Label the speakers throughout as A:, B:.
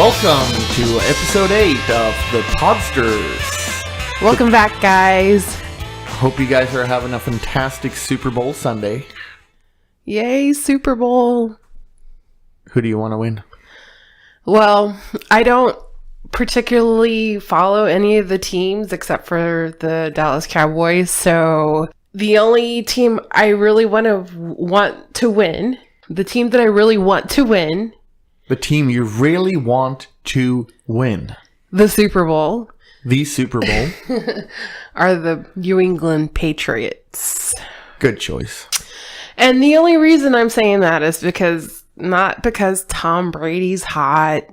A: welcome to episode 8 of the Podsterz.
B: Welcome back, guys.
A: Hope you guys are having a fantastic Superbowl Sunday.
B: Yay, Super Bowl.
A: Who do you want to win?
B: Well, I don't particularly follow any of the teams except for the Dallas Cowboys, so the only team I really want to win, the team that I really want to win,
A: The team you really want to win.
B: the Super Bowl,
A: The Super Bowl.
B: are the New England Patriots.
A: Good choice.
B: And the only reason I'm saying that is not because Tom Brady's hot.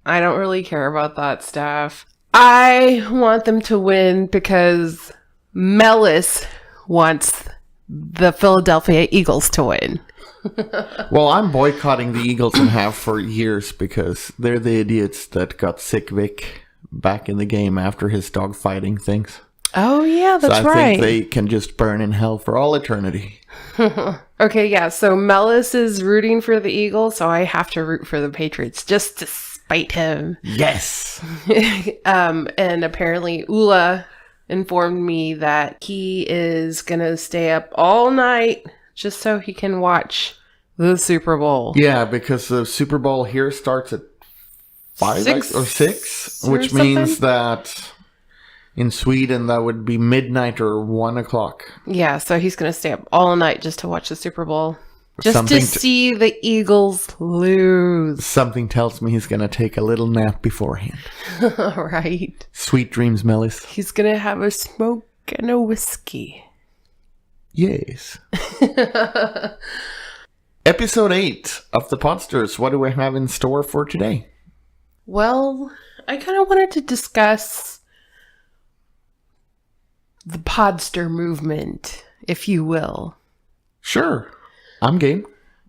B: I don't really care about that stuff. I want them to win because Mellis wants the Philadelphia Eagles to win.
A: Well, I'm boycotting the Eagles and have for years because they're the idiots that got sick Vic back in the game after his dog fighting things.
B: Oh, yeah, that's
A: so I
B: right.
A: think they can just burn in hell for all eternity.
B: Okay, yeah, so Mellis is rooting for the Eagles, so I have to root for the Patriots just to spite him.
A: Yes.
B: And apparently Ula informed me that he is going to stay up all night just so he can watch the Super Bowl.
A: Yeah, because the Super Bowl here starts at 5 or 6,
B: or
A: which means
B: something?
A: that in Sweden that would be midnight or 1 o'clock.
B: Yeah, so he's going to stay up all night just to watch the Super Bowl. Just
A: Something
B: to see the Eagles lose.
A: Something tells me he's going to take a little nap beforehand.
B: Right.
A: Sweet dreams, Mellis.
B: He's going to have a smoke and a whiskey.
A: Yes. Episode 8 of the Podsterz. What do we have in store for today?
B: Well, I kind of wanted to discuss the Podster movement, if you will.
A: Sure. I'm game.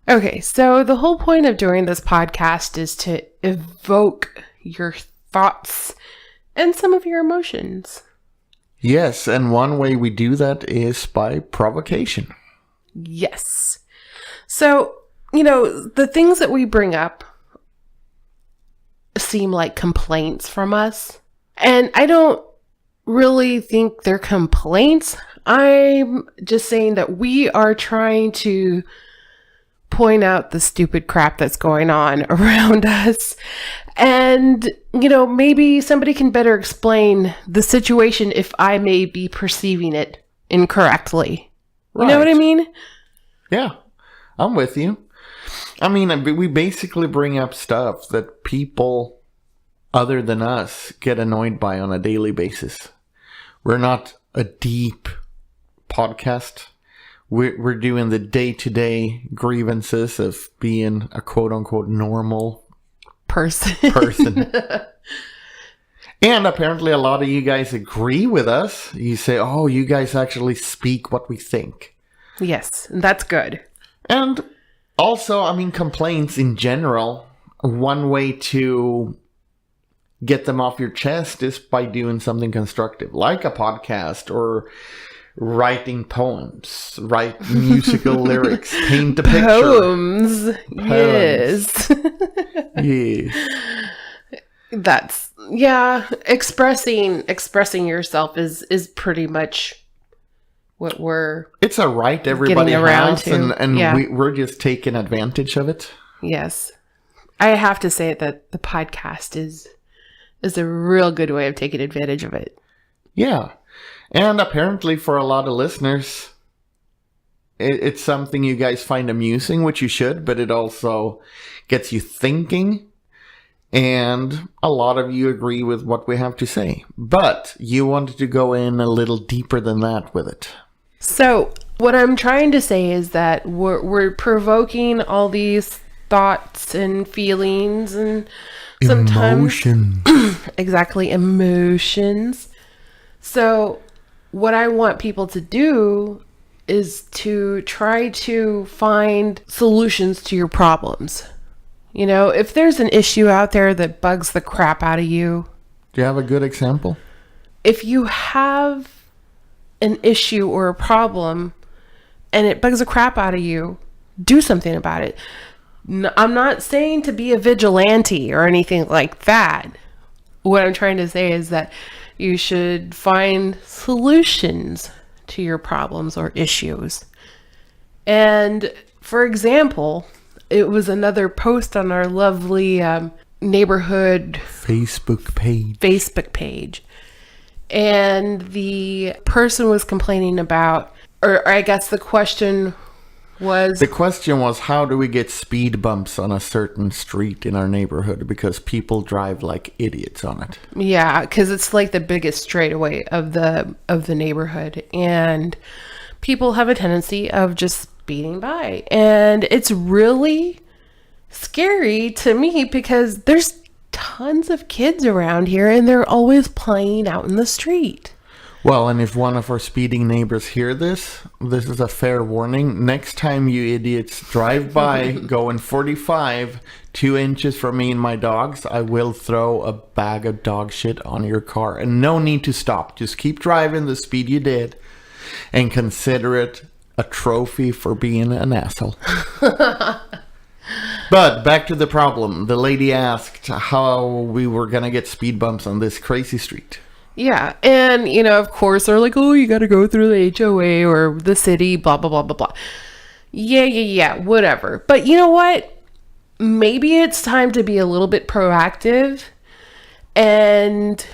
B: Okay, so the whole point of doing this podcast is to evoke your thoughts and some of your emotions.
A: Yes, and one way we do that is by provocation.
B: Yes. So, the things that we bring up seem like complaints from us. And I don't really think they're complaints. I'm just saying that we are trying to point out the stupid crap that's going on around us. And, maybe somebody can better explain the situation if I may be perceiving it incorrectly. You know what I mean?
A: Yeah, I'm with you. I mean, we basically bring up stuff that people other than us get annoyed by on a daily basis. We're not a deep podcast. We're doing the day-to-day grievances of being a quote-unquote normal person. And apparently a lot of you guys agree with us. You say, oh, you guys actually speak what we think.
B: Yes, that's good.
A: And also, complaints in general, one way to get them off your chest is by doing something constructive, like a podcast or writing poems, write musical lyrics, paint a picture.
B: Poems. Yes.
A: Yes.
B: That's, expressing yourself is pretty much what we're
A: It's a right everybody
B: getting around
A: has,
B: to.
A: and
B: Yeah.
A: we're just taking advantage of it.
B: Yes. I have to say that the podcast is a real good way of taking advantage of it.
A: Yeah. And apparently for a lot of listeners, it's something you guys find amusing, which you should, but it also gets you thinking. And a lot of you agree with what we have to say. But you wanted to go in a little deeper than that with it.
B: So what I'm trying to say is that we're provoking all these thoughts and feelings and sometimes
A: Emotion.
B: exactly emotions. So what I want people to do is to try to find solutions to your problems. If there's an issue out there that bugs the crap out of you,
A: Do you have a good example?
B: if you have an issue or a problem and it bugs the crap out of you, do something about it. I'm not saying to be a vigilante or anything like that. What I'm trying to say is that you should find solutions to your problems or issues. And for example, it was another post on our lovely neighborhood
A: Facebook page.
B: And the person was complaining about, or I guess the question was,
A: how do we get speed bumps on a certain street in our neighborhood, because people drive like idiots on it.
B: Yeah, because it's like the biggest straightaway of the neighborhood, and people have a tendency of just speeding by, and it's really scary to me because there's tons of kids around here and they're always playing out in the street.
A: Well, and if one of our speeding neighbors hear this is a fair warning. Next time you idiots drive by going 45, 2 inches from me and my dogs, I will throw a bag of dog shit on your car. And no need to stop. Just keep driving the speed you did and consider it a trophy for being an asshole. But back to the problem. The lady asked how we were going to get speed bumps on this crazy street.
B: Yeah, and, of course, they're like, oh, you got to go through the HOA or the city, blah, blah, blah, blah, blah. Yeah, whatever. But you know what? Maybe it's time to be a little bit proactive and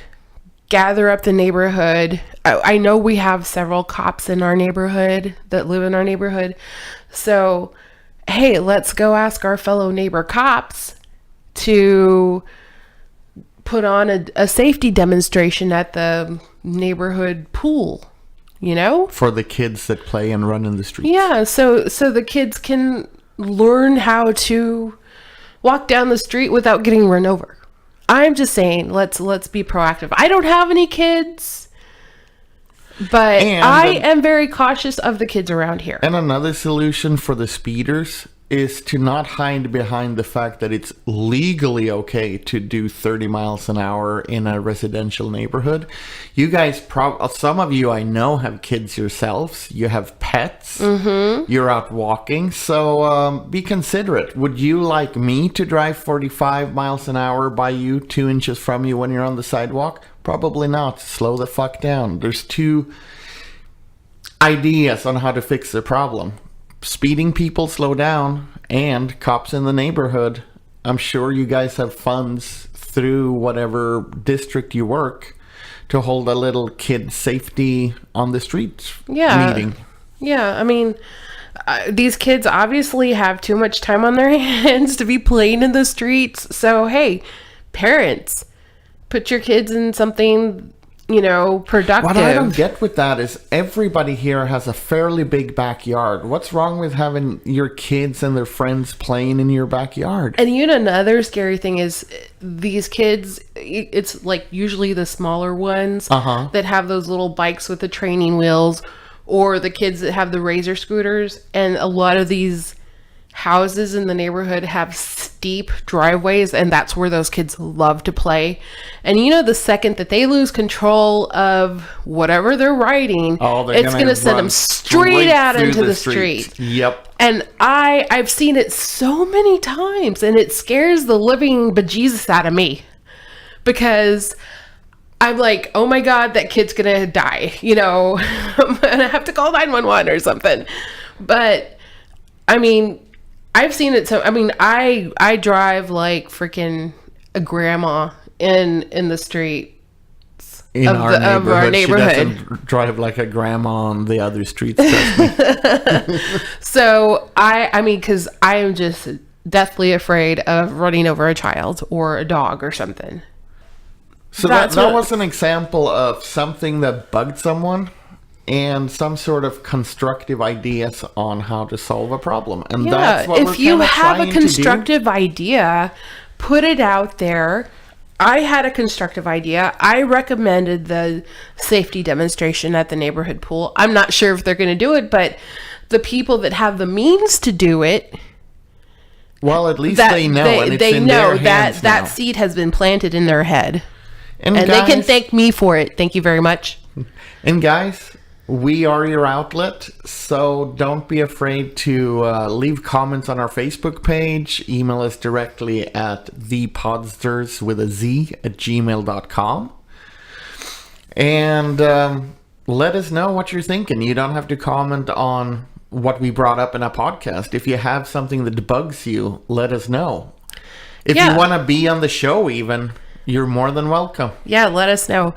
B: gather up the neighborhood. I know we have several cops in our neighborhood that live in our neighborhood. So, hey, let's go ask our fellow neighbor cops to put on a safety demonstration at the neighborhood pool,
A: For the kids that play and run in the streets.
B: Yeah, so the kids can learn how to walk down the street without getting run over. I'm just saying, let's be proactive. I don't have any kids, but I am very cautious of the kids around here.
A: And another solution for the speeders is to not hide behind the fact that it's legally okay to do 30 miles an hour in a residential neighborhood. You guys, some of you I know have kids yourselves. You have pets. Mm-hmm. You're out walking. So be considerate. Would you like me to drive 45 miles an hour by you 2 inches from you when you're on the sidewalk? Probably not. Slow the fuck down. There's 2 ideas on how to fix the problem. Speeding people slow down, and cops in the neighborhood. I'm sure you guys have funds through whatever district you work to hold a little kid safety on the street meeting.
B: Yeah, I mean, these kids obviously have too much time on their hands to be playing in the streets. So, hey, parents, put your kids in something productive.
A: What I don't get with that is everybody here has a fairly big backyard. What's wrong with having your kids and their friends playing in your backyard?
B: And another scary thing is these kids, it's like usually the smaller ones that have those little bikes with the training wheels, or the kids that have the razor scooters. And a lot of these houses in the neighborhood have steep driveways, and that's where those kids love to play. And the second that they lose control of whatever they're riding, it's going to send them straight out into the street.
A: Yep.
B: And I've seen it so many times, and it scares the living bejesus out of me, because I'm like, oh my God, that kid's going to die. I'm going to have to call 911 or something. But I mean, I've seen it. So, I mean, I drive like freaking a grandma in the street
A: of our neighborhood. She doesn't drive like a grandma on the other streets. Trust me.
B: So I mean, because I am just deathly afraid of running over a child or a dog or something.
A: So that was an example of something that bugged someone, and some sort of constructive ideas on how to solve a problem. And that's what we're
B: if you have a
A: trying to do.
B: constructive idea, put it out there. I had a constructive idea. I recommended the safety demonstration at the neighborhood pool. I'm not sure if they're going to do it, but the people that have the means to do it,
A: well, at least they know, and it's in their hands
B: that
A: now.
B: seed has been planted in their head. And
A: guys,
B: they can thank me for it. Thank you very much.
A: And guys, We are your outlet, so don't be afraid to leave comments on our Facebook page. Email us directly at thepodsterz with a Z at gmail.com. And let us know what you're thinking. You don't have to comment on what we brought up in a podcast. If you have something that bugs you, let us know. If you want to be on the show even, you're more than welcome.
B: Yeah, let us know.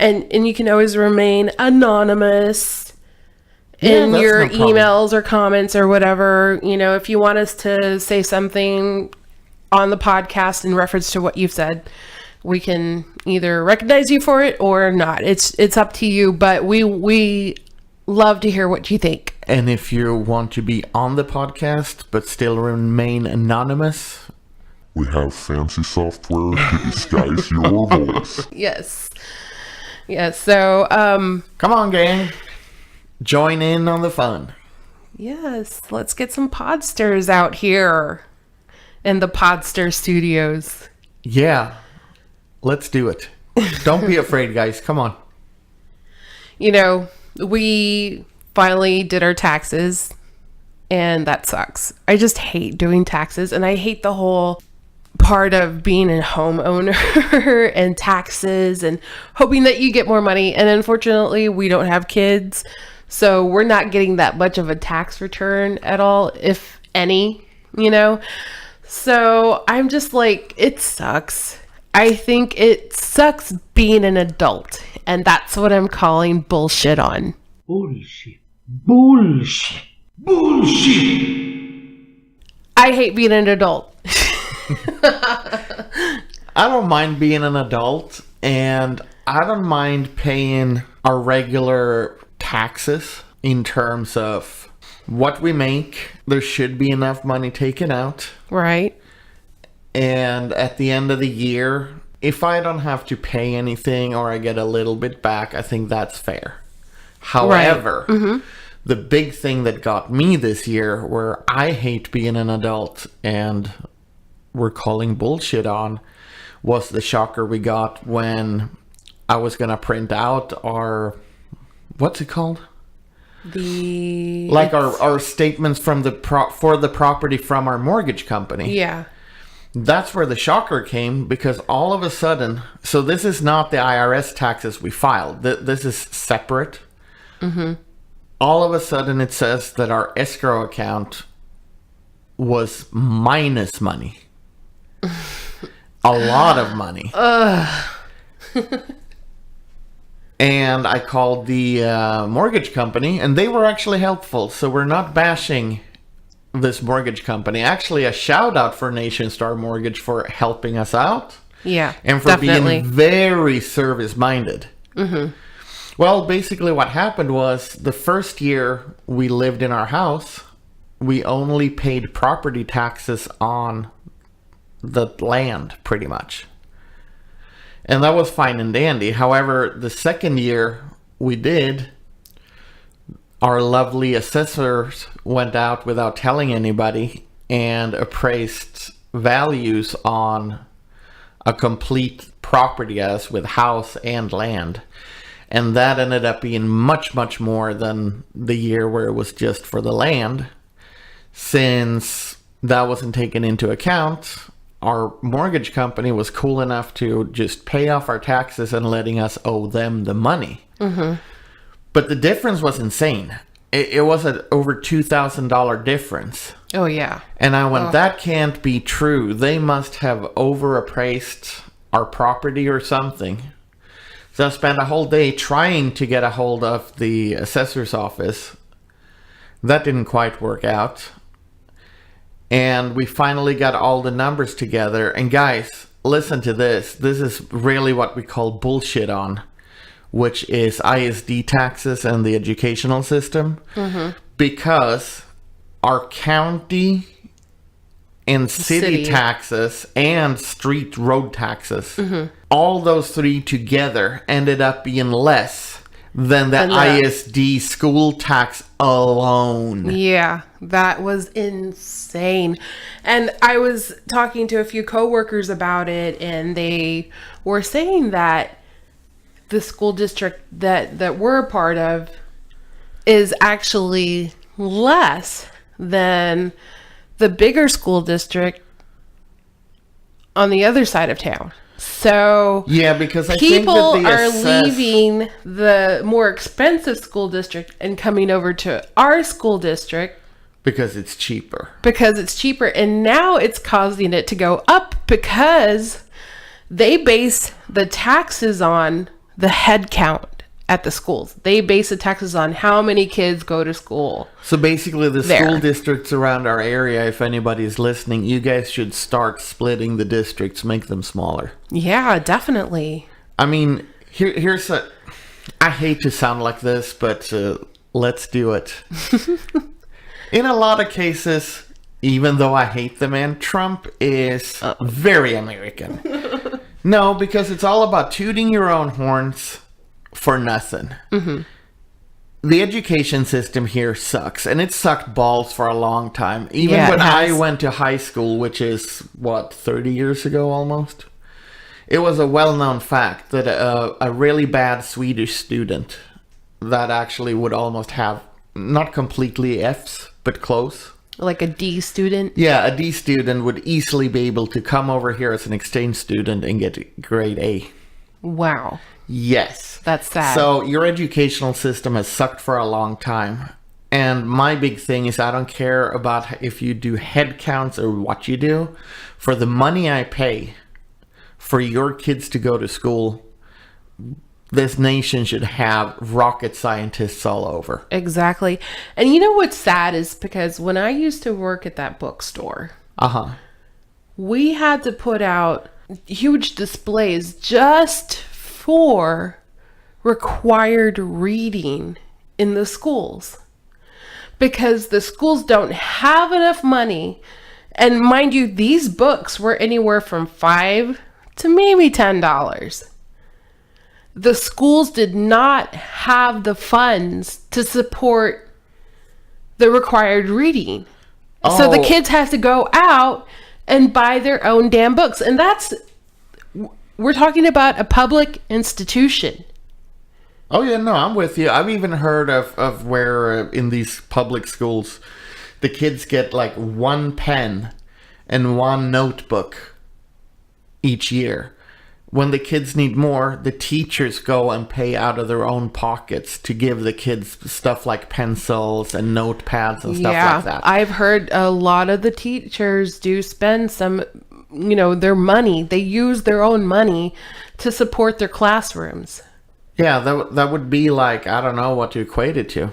B: And you can always remain anonymous in your emails or comments or whatever. You know, if you want us to say something on the podcast in reference to what you've said, we can either recognize you for it or not. It's up to you, but we love to hear what you think.
A: And if you want to be on the podcast but still remain anonymous,
C: we have fancy software to disguise your voice.
B: Yes. Yes, so
A: come on, gang. Join in on the fun.
B: Yes, let's get some Podsterz out here in the Podsterz studios.
A: Yeah. Let's do it. Don't be afraid, guys. Come on.
B: You know, we finally did our taxes, and that sucks. I just hate doing taxes, and I hate the whole part of being a homeowner and taxes and hoping that you get more money. And unfortunately, we don't have kids, so we're not getting that much of a tax return at all, if any, you know? So I'm just like, it sucks. I think it sucks being an adult, and that's what I'm calling bullshit on.
D: Bullshit. Bullshit. Bullshit.
B: I hate being an adult.
A: I don't mind being an adult, and I don't mind paying our regular taxes in terms of what we make. There should be enough money taken out.
B: Right.
A: And at the end of the year, if I don't have to pay anything or I get a little bit back, I think that's fair. However, the big thing that got me this year, where I hate being an adult and we're calling bullshit on, was the shocker we got when I was going to print out our, what's it called? Our statements from for the property from our mortgage company.
B: Yeah.
A: That's where the shocker came, because all of a sudden, so this is not the IRS taxes we filed. This is separate. All of a sudden it says that our escrow account was minus money. A lot of money. And I called the mortgage company, and they were actually helpful. So we're not bashing this mortgage company. Actually, a shout out for Nation Star Mortgage for helping us out.
B: Yeah,
A: and for being very service minded. Well, basically what happened was, the first year we lived in our house, we only paid property taxes on the land, pretty much. And that was fine and dandy. However, the second year we did, our lovely assessors went out without telling anybody and appraised values on a complete property as with house and land. And that ended up being much, much more than the year where it was just for the land. Since that wasn't taken into account, our mortgage company was cool enough to just pay off our taxes and letting us owe them the money. But the difference was insane. It was an over $2,000 difference.
B: Oh, yeah.
A: And I went, that can't be true. They must have overappraised our property or something. So I spent a whole day trying to get a hold of the assessor's office. That didn't quite work out. And we finally got all the numbers together. And guys, listen to this. This is really what we call bullshit on, which is ISD taxes and the educational system. Because our county and city taxes and street road taxes, all those three together ended up being less than the ISD school tax alone.
B: Yeah, that was insane. And I was talking to a few coworkers about it, and they were saying that the school district that we're a part of is actually less than the bigger school district on the other side of town. So
A: Yeah, because I
B: people
A: think that
B: are leaving the more expensive school district and coming over to our school district
A: because it's cheaper.
B: because it's cheaper. And now it's causing it to go up because they base the taxes on the head count at the schools. They base the taxes on how many kids go to school.
A: So basically, the
B: There.
A: school districts around our area, if anybody's listening, you guys should start splitting the districts, make them smaller.
B: Yeah, definitely.
A: I mean, here's a... I hate to sound like this, but let's do it. In a lot of cases, even though I hate the man, Trump is very American. No, because it's all about tooting your own horns for nothing. The education system here sucks, and it sucked balls for a long time. Even
B: Yeah,
A: when
B: it
A: I
B: has.
A: went to high school, which is, 30 years ago almost? It was a well-known fact that a really bad Swedish student that actually would almost have, not completely Fs, but close.
B: Like a D student.
A: Yeah, a D student would easily be able to come over here as an exchange student and get grade A.
B: Wow.
A: Yes.
B: That's sad.
A: So your educational system has sucked for a long time. And my big thing is I don't care about if you do head counts or what you do. For the money I pay for your kids to go to school, this nation should have rocket scientists all over.
B: Exactly. And you know what's sad is because when I used to work at that bookstore,
A: Uh-huh.
B: we had to put out huge displays just for required reading in the schools because the schools don't have enough money. And mind you, these books were anywhere from $5 to maybe $10. The schools did not have the funds to support the required reading. So the
A: Oh.
B: kids have to go out and buy their own damn books. And we're talking about a public institution.
A: Oh, yeah, no, I'm with you. I've even heard of where in these public schools, the kids get like one pen and one notebook each year. When the kids need more, the teachers go and pay out of their own pockets to give the kids stuff like pencils and notepads and stuff like that.
B: I've heard a lot of the teachers do spend some, their money. They use their own money to support their classrooms.
A: Yeah, that would be like, I don't know what to equate it to.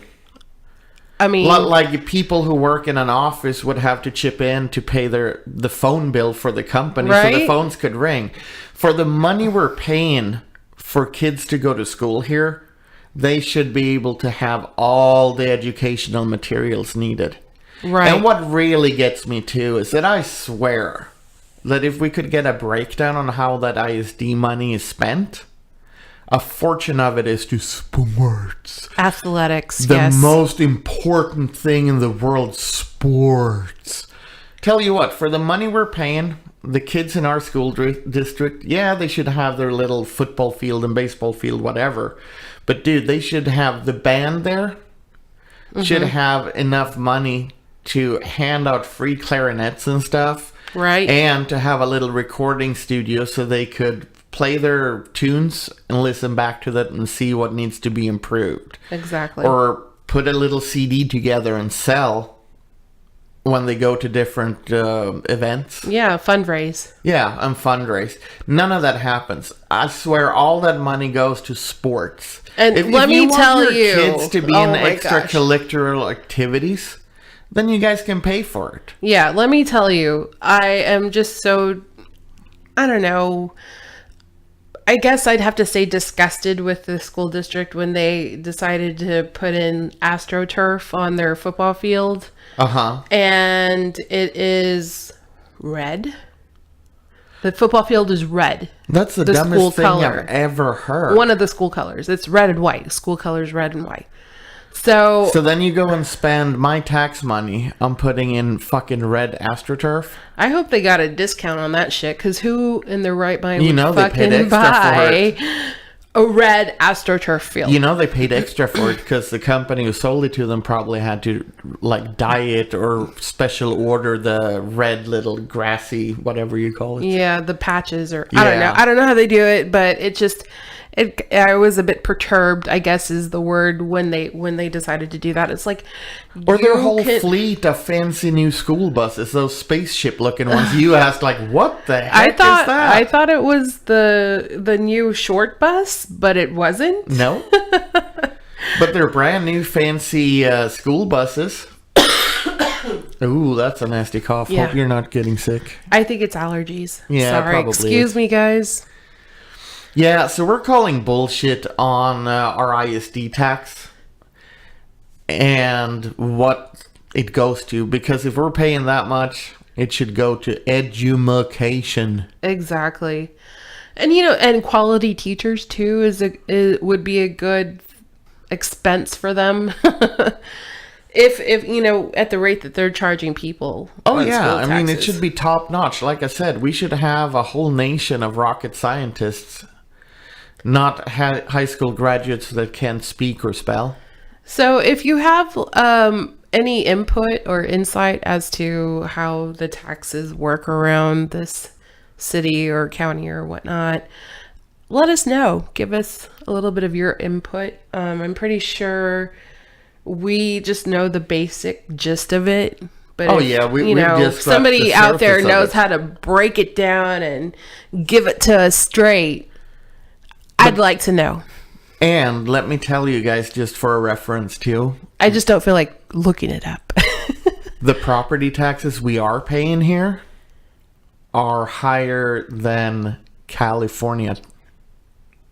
B: I mean,
A: Like people who work in an office would have to chip in to pay the phone bill for the company so the
B: Right?
A: phones could ring. For the money we're paying for kids to go to school here, they should be able to have all the educational materials needed.
B: right.
A: And what really gets me too is that I swear that if we could get a breakdown on how that ISD money is spent, a fortune of it is to sports.
B: Athletics,
A: The
B: yes.
A: most important thing in the world, sports. Tell you what, for the money we're paying, the kids in our school district, yeah, they should have their little football field and baseball field, whatever. But dude, they should have the band there, should have enough money to hand out free clarinets and stuff.
B: Right.
A: And to have a little recording studio so they could play their tunes and listen back to that and see what needs to be improved.
B: Exactly.
A: Or put a little CD together and sell when they go to different events.
B: Yeah, fundraise.
A: Yeah, and fundraise. None of that happens. I swear all that money goes to sports.
B: And let me tell
A: your
B: you-
A: kids to be
B: oh
A: in
B: my gosh.
A: extracurricular activities, then you guys can pay for it.
B: Yeah, let me tell you, I am just so, I don't know, I guess I'd have to say disgusted with the school district when they decided to put in AstroTurf on their football field.
A: Uh-huh.
B: And it is red. The football field is red.
A: That's the
B: The school
A: dumbest thing
B: color.
A: I've ever heard.
B: One of the school colors. It's red and white. School colors red and white. So
A: then you go and spend my tax money on putting in fucking red AstroTurf.
B: I hope they got a discount on that shit, because who in their right mind
A: You
B: would
A: know they paid
B: fucking
A: extra for
B: buy
A: it.
B: a red AstroTurf field.
A: You know, they paid extra for it because the company who sold it to them probably had to like dye it or special order the red little grassy, whatever you call it.
B: Yeah, the patches or
A: Yeah.
B: I don't know. I don't know how they do it, but it just I was a bit perturbed, I guess is the word, when they decided to do that. It's like,
A: Or their
B: you
A: whole
B: can-
A: fleet of fancy new school buses, those spaceship looking ones. You asked like, what the
B: I
A: heck is
B: thought
A: that?
B: it was the new short bus, but it wasn't.
A: No. But they're brand new fancy school buses. Ooh, that's a nasty cough.
B: Yeah.
A: Hope you're not getting sick.
B: I think it's allergies.
A: Yeah,
B: Sorry.
A: probably
B: Excuse
A: is.
B: me, guys.
A: Yeah, so we're calling bullshit on our ISD tax and what it goes to, because if we're paying that much, it should go to education.
B: Exactly. And and quality teachers too would be a good expense for them. if at the rate that they're charging people.
A: Oh
B: on
A: yeah,
B: school
A: I mean, it
B: taxes.
A: should be top notch. Like I said, we should have a whole nation of rocket scientists, not high school graduates that can't speak or spell.
B: So if you have any input or insight as to how the taxes work around this city or county or whatnot, let us know. Give us a little bit of your input. I'm pretty sure we just know the basic gist of it. But
A: Oh,
B: if,
A: yeah, we
B: if
A: just scratched
B: somebody
A: the
B: out there
A: surface of
B: knows
A: it.
B: how to break it down and give it to us straight, I'd like to know.
A: And let me tell you guys, just for a reference too,
B: I just don't feel like looking it up.
A: the property taxes we are paying here are higher than California.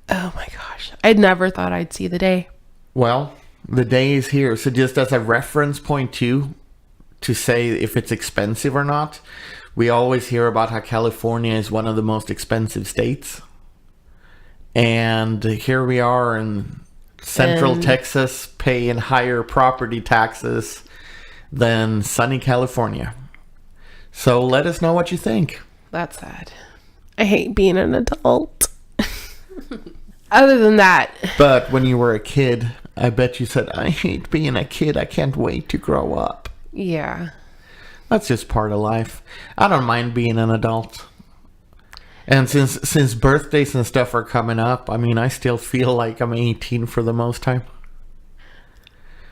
B: Oh my gosh. I never thought I'd see the day.
A: Well, the day is here. So just as a reference point too, to say if it's expensive or not, we always hear about how California is one of the most expensive states. And here we are in Central
B: And-
A: Texas paying higher property taxes than sunny California. So let us know what you think.
B: That's sad. I hate being an adult. Other than that,
A: But when you were a kid, I bet you said, I hate being a kid. I can't wait to grow up.
B: yeah.
A: That's just part of life. I don't mind being an adult. And since birthdays and stuff are coming up, I mean, I still feel like I'm 18 for the most time.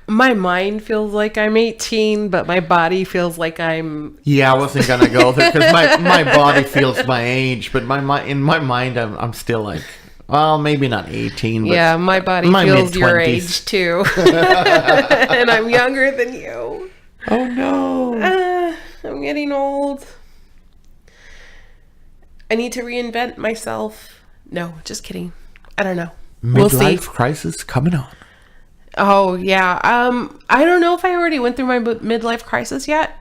B: My mind feels like I'm 18, but my body feels like I'm...
A: Yeah, I wasn't gonna go there because my body feels my age, but in my mind, I'm still like, well, maybe not 18. But
B: Yeah, my body
A: my
B: feels your
A: mid-20s.
B: age too. And I'm younger than you.
A: Oh no!
B: I'm getting old. I need to reinvent myself. No, just kidding. I don't know. We'll see.
A: Midlife crisis coming on.
B: Oh, yeah. I don't know if I already went through my midlife crisis yet.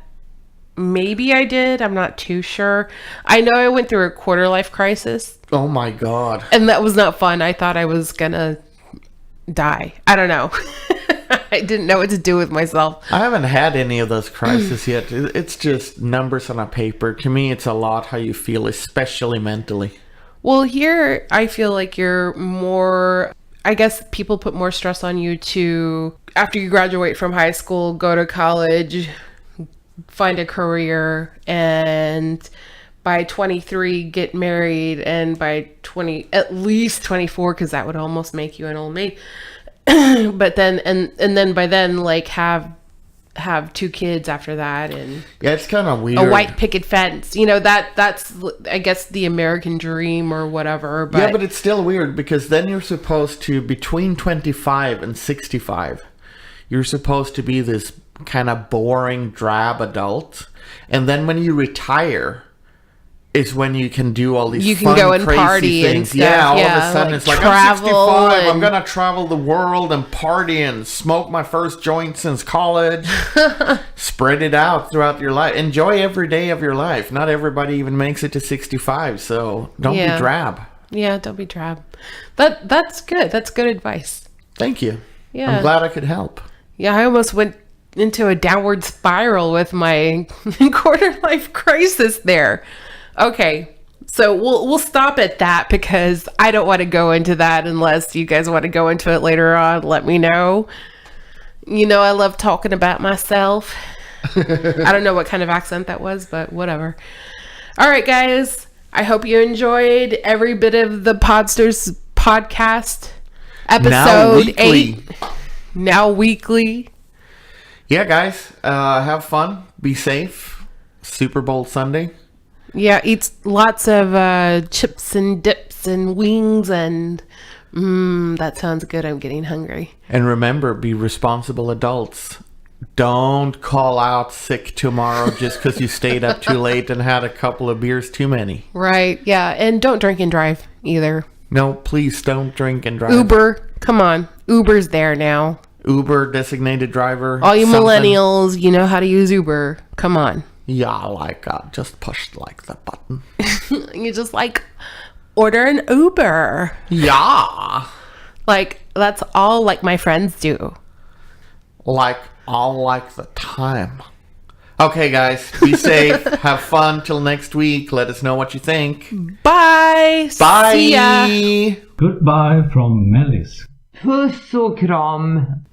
B: Maybe I did. I'm not too sure. I know I went through a quarter life crisis,
A: Oh my god!
B: and that was not fun. I thought I was gonna die. I don't know. I didn't know what to do with myself.
A: I haven't had any of those crises yet. It's just numbers on a paper. To me, it's a lot how you feel, especially mentally.
B: Well, here I feel like you're more, I guess people put more stress on you to, after you graduate from high school, go to college, find a career, and by 23 get married, and by at least 24, because that would almost make you an old maid. But then and then by then, like, have 2 kids after that, and
A: Yeah, it's kind of weird.
B: a white picket fence. That's, I guess, the American dream or whatever. But
A: Yeah, but it's still weird because then you're supposed to, between 25 and 65, you're supposed to be this kind of boring, drab adult. And then when you retire is when you can do all these
B: You can
A: fun,
B: go and
A: crazy
B: party and
A: things.
B: stuff.
A: Yeah, all of
B: Yeah,
A: a sudden
B: like
A: it's like, I'm
B: travel
A: 65, I'm
B: and-
A: going to travel the world and party and smoke my first joint since college. Spread it out throughout your life. Enjoy every day of your life. Not everybody even makes it to 65, so don't
B: Yeah.
A: be drab.
B: yeah, don't be drab. That's good. That's good advice.
A: Thank you.
B: Yeah.
A: I'm glad I could help.
B: Yeah, I almost went into a downward spiral with my quarter life crisis there. Okay, So we'll stop at that because I don't want to go into that unless you guys want to go into it later on. Let me know. You know, I love talking about myself. I don't know what kind of accent that was, but whatever. All right, guys. I hope you enjoyed every bit of the Podsterz podcast. Episode 8. Now weekly.
A: Yeah, guys. Have fun. Be safe. Super Bowl Sunday.
B: Yeah, eat lots of chips and dips and wings and that sounds good. I'm getting hungry.
A: And remember, be responsible adults. Don't call out sick tomorrow just because you stayed up too late and had a couple of beers too many.
B: Right, yeah. And don't drink and drive either.
A: No, please don't drink and drive.
B: Uber, come on. Uber's there now.
A: Uber, designated driver.
B: All you millennials, you know how to use Uber. Come on.
A: Yeah, like, just push like the button.
B: You just like order an Uber.
A: Yeah.
B: Like, that's all like my friends do.
A: Like, all like the time. Okay, guys, be safe. Have fun till next week. Let us know what you think.
B: Bye.
A: Bye.
B: See ya.
D: Goodbye from Melis.
E: Puss och kram.